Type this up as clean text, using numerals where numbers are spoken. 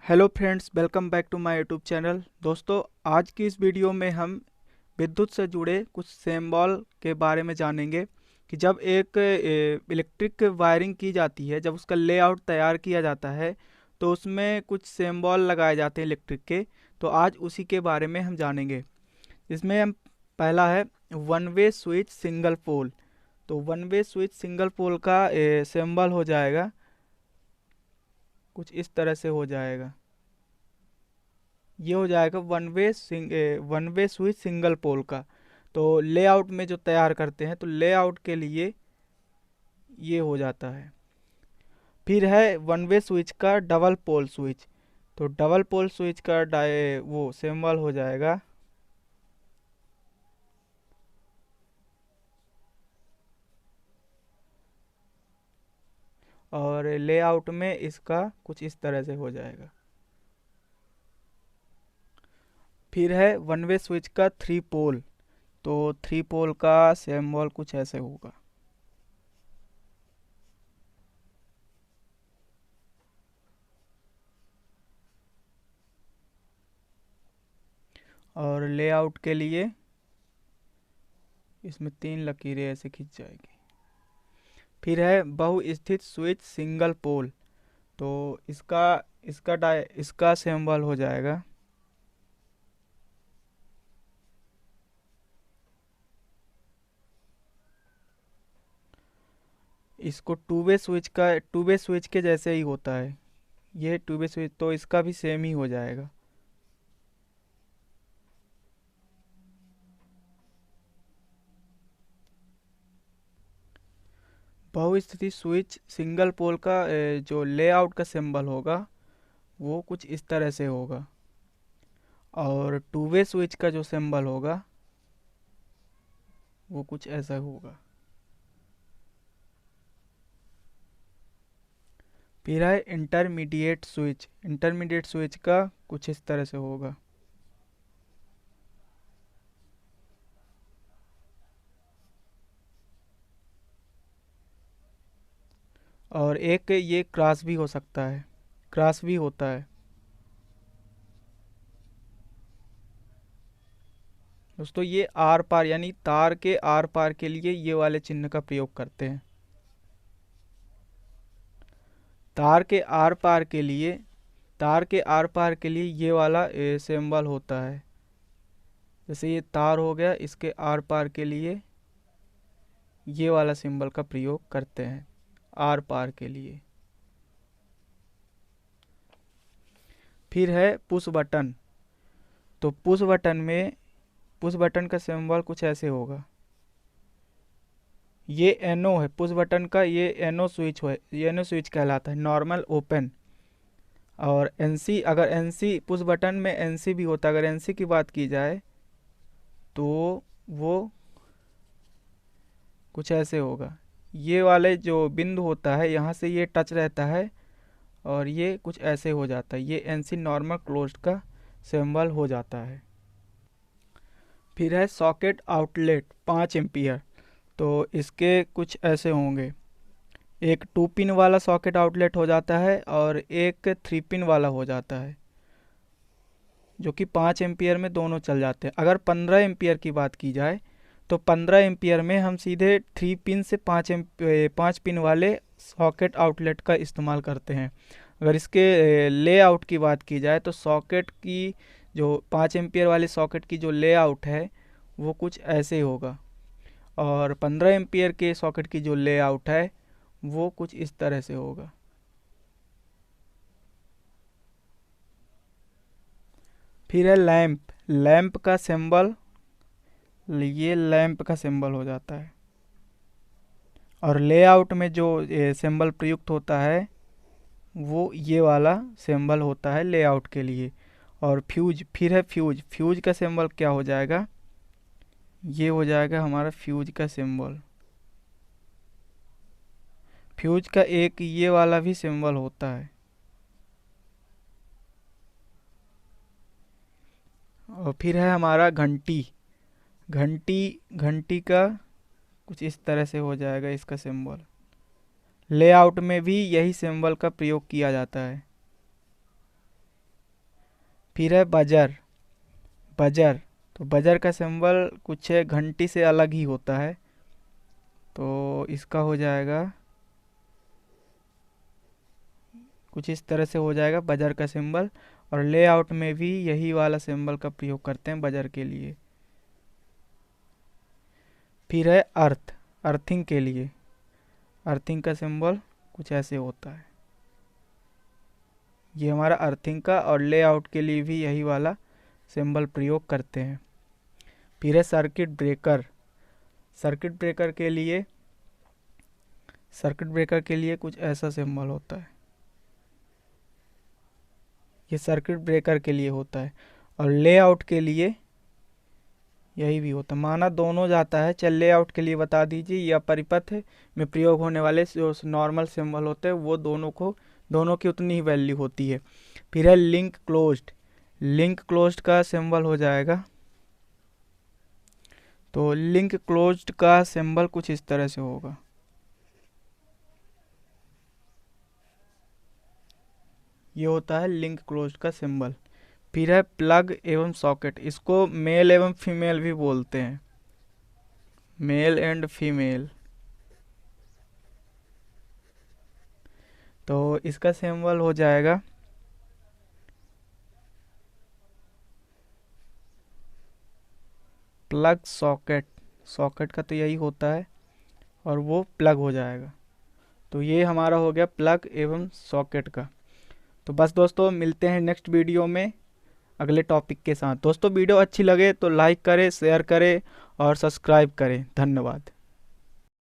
Hello friends, welcome back to my YouTube channel. दोस्तों, आज की इस वीडियो में हम विद्युत से जुड़े कुछ सिंबल के बारे में जानेंगे कि जब एक इलेक्ट्रिक वायरिंग की जाती है, जब उसका लेआउट तैयार किया जाता है तो उसमें कुछ सिंबल लगाए जाते हैं इलेक्ट्रिक के। तो आज उसी के बारे में हम जानेंगे। इसमें हम पहला है one way switch single pole. तो one way switch single pole का सिंबल हो जाएगा, कुछ इस तरह से हो जाएगा। ये हो जाएगा one way switch single pole का। तो लेआउट में जो तैयार करते हैं तो लेआउट के लिए ये हो जाता है। फिर है वन वे स्विच का डबल पोल स्विच। तो डबल पोल स्विच का वो सिंबल हो जाएगा, और लेआउट में इसका कुछ इस तरह से हो जाएगा। फिर है वन वे स्विच का थ्री पोल। तो थ्री पोल का सिंबल कुछ ऐसे होगा। और लेआउट के लिए इसमें तीन लकीरें ऐसे खिंच जाएगी। फिर है बहुस्थित स्विच सिंगल पोल। तो इसका इसका सिंबल हो जाएगा, इसको टू वे स्विच के जैसे ही होता है। ये टू वे स्विच, तो इसका भी सेम ही हो जाएगा। बहुस्थिति स्विच सिंगल पोल का जो लेआउट का सिंबल होगा वो कुछ इस तरह से होगा। और टू वे स्विच का जो सिंबल होगा वो कुछ ऐसा होगा। फिर है इंटरमीडिएट स्विच का कुछ इस तरह से होगा। और एक ये क्रॉस भी हो सकता है, क्रॉस भी होता है। दोस्तों, ये आर पार यानी तार के आर पार के लिए ये वाले चिन्ह का प्रयोग करते हैं। तार के आर पार के लिए तार के आर पार के लिए ये वाला सिंबल होता है। जैसे ये तार हो गया, इसके आर पार के लिए ये वाला सिंबल का प्रयोग करते हैं, आर पार के लिए। फिर है पुश बटन। तो पुश बटन का सिंबल कुछ ऐसे होगा। ये एनो है पुश बटन का, ये एनो स्विच कहलाता है, नॉर्मल ओपन। और एनसी, अगर एनसी पुश बटन में एनसी भी होता, अगर एनसी की बात की जाए तो वो कुछ ऐसे होगा। ये वाले जो बिंदु होता है यहाँ से ये टच रहता है और ये कुछ ऐसे हो जाता है। ये एनसी नॉर्मल क्लोज्ड का सिंबल हो जाता है। फिर है सॉकेट आउटलेट 5 एम्पियर। तो इसके कुछ ऐसे होंगे। एक 2 पिन वाला सॉकेट आउटलेट हो जाता है और एक 3 पिन वाला हो जाता है, जो कि 5 एम्पियर में दोनों चल जाते हैं। अगर 15 एम्पियर की बात की जाए तो 15 एम्पियर में हम सीधे 3 पिन से 5 पिन वाले सॉकेट आउटलेट का इस्तेमाल करते हैं। अगर इसके लेआउट की बात की जाए तो सॉकेट की जो 5 एम्पियर वाले सॉकेट की जो लेआउट है वो कुछ ऐसे होगा। और 15 एम्पियर के सॉकेट की जो लेआउट है वो कुछ इस तरह से होगा। फिर है लैंप का सिंबल, ये लैंप का सिंबल हो जाता है। और लेआउट में जो सिंबल प्रयुक्त होता है वो ये वाला सिंबल होता है लेआउट के लिए। और फिर है फ्यूज का सिंबल क्या हो जाएगा, ये हो जाएगा हमारा फ्यूज का सिंबल। फ्यूज का एक ये वाला भी सिंबल होता है। और फिर है हमारा घंटी का कुछ इस तरह से हो जाएगा इसका सिंबल। लेआउट में भी यही सिंबल का प्रयोग किया जाता है। फिर है बजर। बजर, तो बजर का सिंबल कुछ है घंटी से अलग ही होता है, तो इसका हो जाएगा कुछ इस तरह से हो जाएगा बजर का सिंबल। और लेआउट में भी यही वाला सिंबल का प्रयोग करते हैं बजर के लिए। फिर है अर्थ, अर्थिंग के लिए। अर्थिंग का सिंबल कुछ ऐसे होता है, ये हमारा अर्थिंग का, और लेआउट के लिए भी यही वाला सिंबल प्रयोग करते हैं। फिर है सर्किट ब्रेकर। सर्किट ब्रेकर के लिए, सर्किट ब्रेकर के लिए कुछ ऐसा सिंबल होता है, ये सर्किट ब्रेकर के लिए होता है। और लेआउट के लिए यही भी होता है, माना दोनों जाता है। चल लेआउट के लिए बता दीजिए, या परिपथ में प्रयोग होने वाले जो नॉर्मल सिंबल होते हैं वो दोनों की उतनी ही वैल्यू होती है। फिर है लिंक क्लोज्ड। लिंक क्लोज्ड का सिंबल हो जाएगा, तो लिंक क्लोज्ड का सिंबल कुछ इस तरह से होगा, ये होता है लिंक क्लोज्ड का सिंबल। फिर है प्लग एवं सॉकेट, इसको मेल एवं फीमेल भी बोलते हैं, मेल एंड फीमेल। तो इसका सिंबल हो जाएगा प्लग सॉकेट। सॉकेट का तो यही होता है, और वो प्लग हो जाएगा। तो ये हमारा हो गया प्लग एवं सॉकेट का। तो बस दोस्तों, मिलते हैं नेक्स्ट वीडियो में अगले टॉपिक के साथ। दोस्तों वीडियो अच्छी लगे तो लाइक करें, शेयर करें और सब्सक्राइब करें। धन्यवाद।